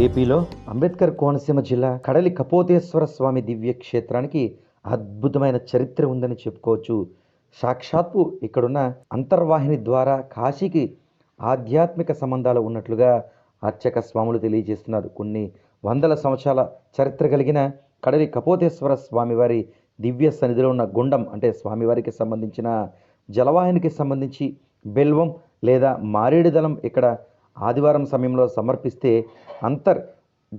ఏపీలో అంబేద్కర్ కోనసీమ జిల్లా కడలి కపోతేశ్వర స్వామి దివ్య క్షేత్రానికి అద్భుతమైన చరిత్ర ఉందని చెప్పుకోవచ్చు. సాక్షాత్తు ఇక్కడున్న అంతర్వాహిని ద్వారా కాశీకి ఆధ్యాత్మిక సంబంధాలు ఉన్నట్లుగా అర్చక స్వాములు తెలియజేస్తున్నారు. కొన్ని వందల సంవత్సరాల చరిత్ర కలిగిన కడలి కపోతేశ్వర స్వామివారి దివ్య సన్నిధిలో ఉన్న గుండం అంటే స్వామివారికి సంబంధించిన జలవాహినికి సంబంధించి బెల్వం లేదా మారేడు దళం ఇక్కడ ఆదివారం సమయంలో సమర్పిస్తే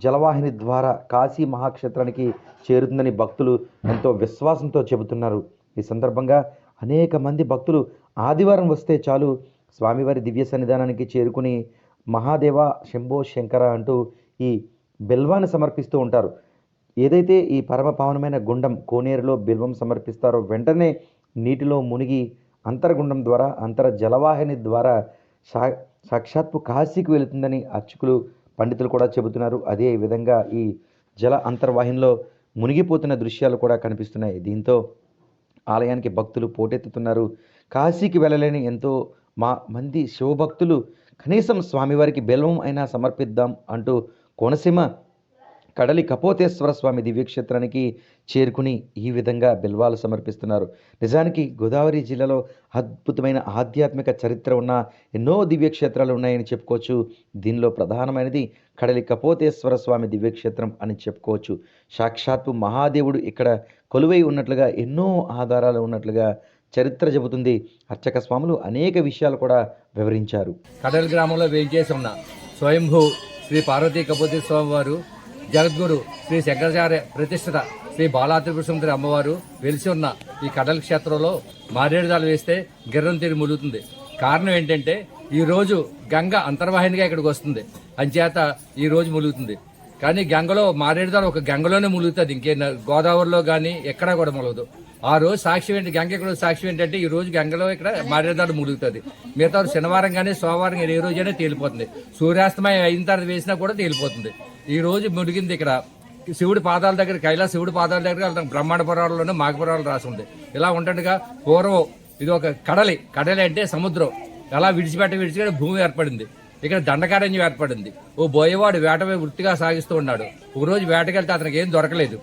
జలవాహిని ద్వారా కాశీ మహాక్షేత్రానికి చేరుతుందని భక్తులు ఎంతో విశ్వాసంతో చెబుతున్నారు. ఈ సందర్భంగా అనేక మంది భక్తులు ఆదివారం వస్తే చాలు స్వామివారి దివ్య సన్నిధానానికి చేరుకుని మహాదేవ శంభో శంకర అంటూ ఈ బెల్వాన్ని సమర్పిస్తూ ఉంటారు. ఏదైతే ఈ పరమ పావనమైన గుండం కోనేరులో బిల్వం సమర్పిస్తారో వెంటనే నీటిలో మునిగి అంతర్గుండం ద్వారా జలవాహిని ద్వారా సాక్షాత్తు కాశీకి వెళుతుందని అర్చకులు పండితులు కూడా చెబుతున్నారు. అదే విధంగా ఈ జల అంతర్వాహినిలో మునిగిపోతున్న దృశ్యాలు కూడా కనిపిస్తున్నాయి. దీంతో ఆలయానికి భక్తులు పోటెత్తుతున్నారు. కాశీకి వెళ్ళలేని ఎంతో మంది శివభక్తులు కనీసం స్వామివారికి బెల్వం అయినా సమర్పిద్దాం అంటూ కోనసీమ కడలి కపోతేశ్వర స్వామి దివ్యక్షేత్రానికి చేరుకుని ఈ విధంగా బిల్వాలు సమర్పిస్తున్నారు. నిజానికి గోదావరి జిల్లాలో అద్భుతమైన ఆధ్యాత్మిక చరిత్ర ఉన్న ఎన్నో దివ్యక్షేత్రాలు ఉన్నాయని చెప్పుకోవచ్చు. దీనిలో ప్రధానమైనది కడలి కపోతేశ్వర స్వామి దివ్యక్షేత్రం అని చెప్పుకోవచ్చు. సాక్షాత్తు మహాదేవుడు ఇక్కడ కొలువై ఉన్నట్లుగా ఎన్నో ఆధారాలు ఉన్నట్లుగా చరిత్ర చెబుతుంది. అర్చక స్వాములు అనేక విషయాలు కూడా వివరించారు. కడలి గ్రామంలో వేయించేసి ఉన్న స్వయంభూ శ్రీ పార్వతీ కపోతే స్వామి వారు, జగద్గురు శ్రీ శంకరాచార్య ప్రతిష్ఠిత శ్రీ బాలాత్రిపురసుందరి అమ్మవారు వెలిసి ఉన్న ఈ కడల క్షేత్రంలో మారేడుదాలు వేస్తే గిర్రం తిరిగి ములుగుతుంది. కారణం ఏంటంటే ఈరోజు గంగ అంతర్వాహినిగా ఇక్కడికి వస్తుంది, అంచేత ఈరోజు ములుగుతుంది. కానీ గంగలో మారేడుదాలు ఒక గంగలోనే ములుగుతుంది, ఇంకే గోదావరిలో కానీ ఎక్కడా కూడా ములగదు. ఆ రోజు సాక్ష్యం ఏంటి, గంగ ఇక్కడ సాక్ష్యం ఏంటంటే ఈ రోజు గంగలో ఇక్కడ మారేడుదాలు ములుగుతుంది. మిగతా శనివారం కానీ సోమవారం కానీ ఏ రోజైనా తేలిపోతుంది. సూర్యాస్తమయం అయిన తర్వాత వేసినా కూడా తేలిపోతుంది. ఈ రోజు మునిగింది ఇక్కడ శివుడి పాదాల దగ్గర, కైలాస శివుడి పాదాల దగ్గర బ్రహ్మాండ పురాణంలోనే మాఘపురాణాలు రాసి ఉంది. ఇలా ఉంటుండగా పూర్వం ఇది ఒక కడలి అంటే సముద్రం అలా విడిచిపెట్టి భూమి ఏర్పడింది. ఇక్కడ దండకారణ్యం ఏర్పడింది. ఓ బోయేవాడు వేటపై వృత్తిగా సాగిస్తూ ఉన్నాడు. ఒక రోజు వేటకెళ్తే అతనికి ఏం దొరకలేదు.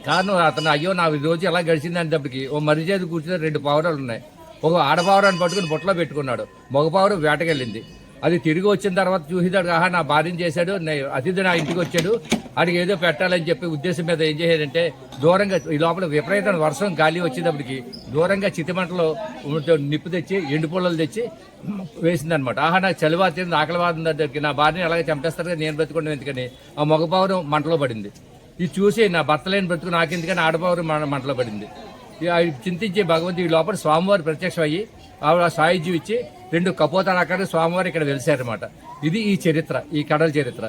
కారణం అతను అయ్యో నా ఈ రోజు ఎలా గడిచింది అనేటప్పటికి ఓ మరిచేది కూర్చుని 2 పావురాలు ఉన్నాయి. ఒక ఆడపావురాన్ని పట్టుకుని బొట్టలో పెట్టుకున్నాడు. మగపావురం వేటకెళ్ళింది. అది తిరిగి వచ్చిన తర్వాత చూసిదాడు, ఆహా నా భార్యం చేశాడు, అతిథి నా ఇంటికి వచ్చాడు, అడిగి ఏదో పెట్టాలని చెప్పి ఉద్దేశం మీద ఏం చేశాడంటే దూరంగా ఈ లోపల విపరీతమైన వర్షం గాలి వచ్చేటప్పటికి దూరంగా చితిమంటలో నిప్పు తెచ్చి ఎండు పొలాలు తెచ్చి వేసిందనమాట. ఆహా నాకు చలివాతుంది, ఆకలివాతుంది దగ్గరికి నా భార్యని అలాగే చంపేస్తారు, నేను బ్రతుకోండి ఎందుకని ఆ మగపావురం మంటలో పడింది. ఇది చూసి నా భర్త లేని బ్రతుకు నాకెందుకని ఆడపావురం మంటలో పడింది. చింతించే భగవంతుడి లోపల స్వామివారు ప్రత్యక్షం అయ్యి ఆవిడ సాయుధ్యం ఇచ్చి 2 కపోతాల ఆకారం స్వామివారు ఇక్కడ వెలిశారన్నమాట. ఇది ఈ చరిత్ర, ఈ కడల చరిత్ర.